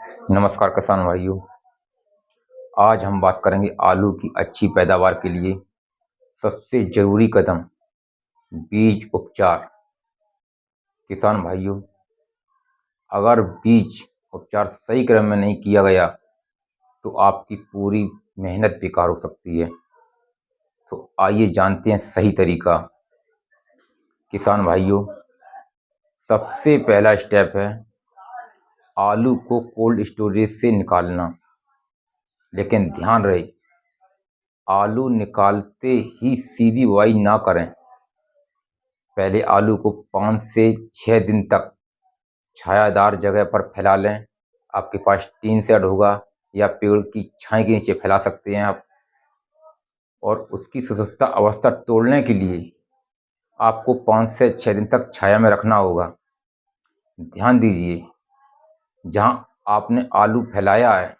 नमस्कार किसान भाइयों। आज हम बात करेंगे आलू की अच्छी पैदावार के लिए सबसे जरूरी कदम बीज उपचार। किसान भाइयों, अगर बीज उपचार सही क्रम में नहीं किया गया तो आपकी पूरी मेहनत बेकार हो सकती है। तो आइए जानते हैं सही तरीका। किसान भाइयों, सबसे पहला स्टेप है आलू को कोल्ड स्टोरेज से निकालना। लेकिन ध्यान रहे, आलू निकालते ही सीधी बुआई ना करें। पहले आलू को 5 से 6 दिन तक छायादार जगह पर फैला लें। आपके पास टीन शेड होगा या पेड़ की छाई के नीचे फैला सकते हैं आप। और उसकी सुसुप्ता अवस्था तोड़ने के लिए आपको 5 से 6 दिन तक छाया में रखना होगा। ध्यान दीजिए, जहां आपने आलू फैलाया है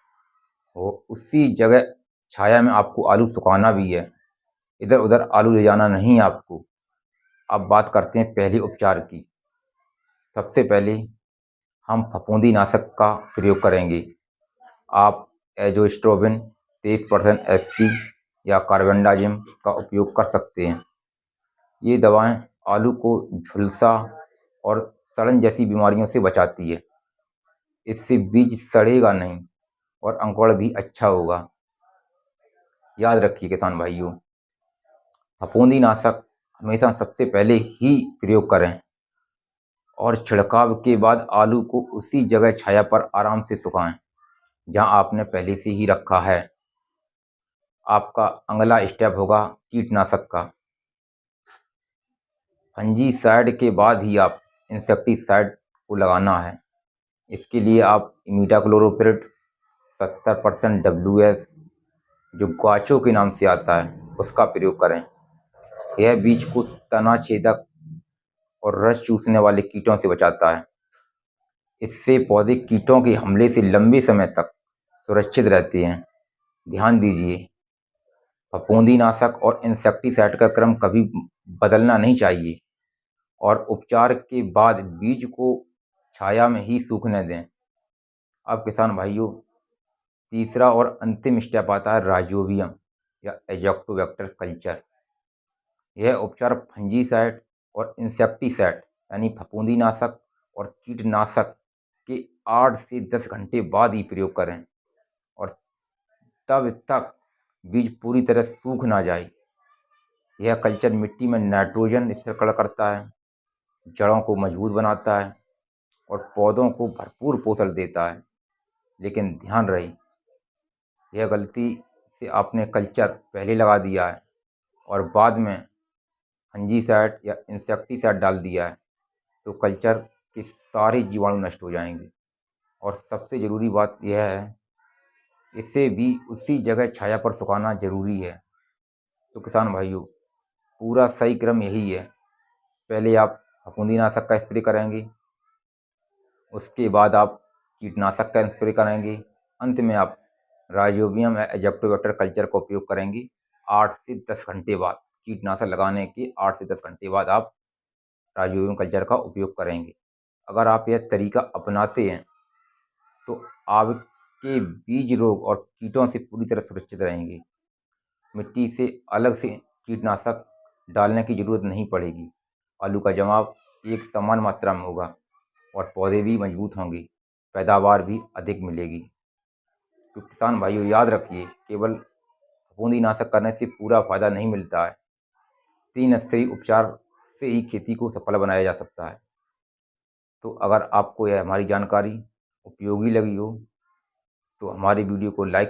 वो उसी जगह छाया में आपको आलू सुखाना भी है। इधर उधर आलू ले जाना नहीं है आपको। अब बात करते हैं पहले उपचार की। सबसे पहले हम फफूंदी नाशक का प्रयोग करेंगे। आप एजोस्ट्रोबिन 23% SC या कार्बेंडाजिम का उपयोग कर सकते हैं। ये दवाएं आलू को झुलसा और सड़न जैसी बीमारियों से बचाती है। इससे बीज सड़ेगा नहीं और अंकुरण भी अच्छा होगा। याद रखिए किसान भाइयों, फफूंदी नाशक हमेशा सबसे पहले ही प्रयोग करें और छिड़काव के बाद आलू को उसी जगह छाया पर आराम से सुखाएं जहां आपने पहले से ही रखा है। आपका अगला स्टेप होगा कीटनाशक का। फंजीसाइड के बाद ही आप इंसेक्टिसाइड को लगाना है। इसके लिए आप इमिडाक्लोप्रिड 70% WS, जो ग्वाचो के नाम से आता है, उसका प्रयोग करें। यह बीज को तना छेदक और रस चूसने वाले कीटों से बचाता है। इससे पौधे कीटों के हमले से लंबे समय तक सुरक्षित रहते हैं। ध्यान दीजिए, फफूंदीनाशक और इंसेक्टिसाइड का क्रम कभी बदलना नहीं चाहिए और उपचार के बाद बीज को छाया में ही सूखने दें। अब किसान भाइयों, तीसरा और अंतिम स्टेप आता है राइजोबियम या एजोक्टोबैक्टर कल्चर। यह उपचार फंजीसाइड और इंसेक्टिसाइड यानी फफूंदीनाशक और कीटनाशक के 8 से 10 घंटे बाद ही प्रयोग करें और तब तक बीज पूरी तरह सूख ना जाए। यह कल्चर मिट्टी में नाइट्रोजन स्थिर करता है, जड़ों को मजबूत बनाता है और पौधों को भरपूर पोषण देता है। लेकिन ध्यान रहे, यह गलती से आपने कल्चर पहले लगा दिया है और बाद में फंजीसाइड या इंसेक्टिसाइड डाल दिया है तो कल्चर के सारे जीवाणु नष्ट हो जाएंगे। और सबसे ज़रूरी बात यह है, इसे भी उसी जगह छाया पर सुखाना ज़रूरी है। तो किसान भाइयों, पूरा सही क्रम यही है। पहले आप फफूंदीनाशक का स्प्रे करेंगे, उसके बाद आप कीटनाशक का स्प्रे करेंगे, अंत में आप राइजोबियम या एजोक्टोबैक्टर कल्चर का उपयोग करेंगे। 8 से 10 घंटे बाद, कीटनाशक लगाने के 8 से 10 घंटे बाद आप राइजोबियम कल्चर का उपयोग करेंगे। अगर आप यह तरीका अपनाते हैं तो आपके बीज रोग और कीटों से पूरी तरह सुरक्षित रहेंगे। मिट्टी से अलग से कीटनाशक डालने की ज़रूरत नहीं पड़ेगी। आलू का जमाव एक समान मात्रा में होगा और पौधे भी मजबूत होंगे, पैदावार भी अधिक मिलेगी। तो किसान भाइयों, याद रखिए, केवल फफूंदीनाशक करने से पूरा फायदा नहीं मिलता है। 3 स्तरीय उपचार से ही खेती को सफल बनाया जा सकता है। तो अगर आपको यह हमारी जानकारी उपयोगी लगी हो तो हमारी वीडियो को लाइक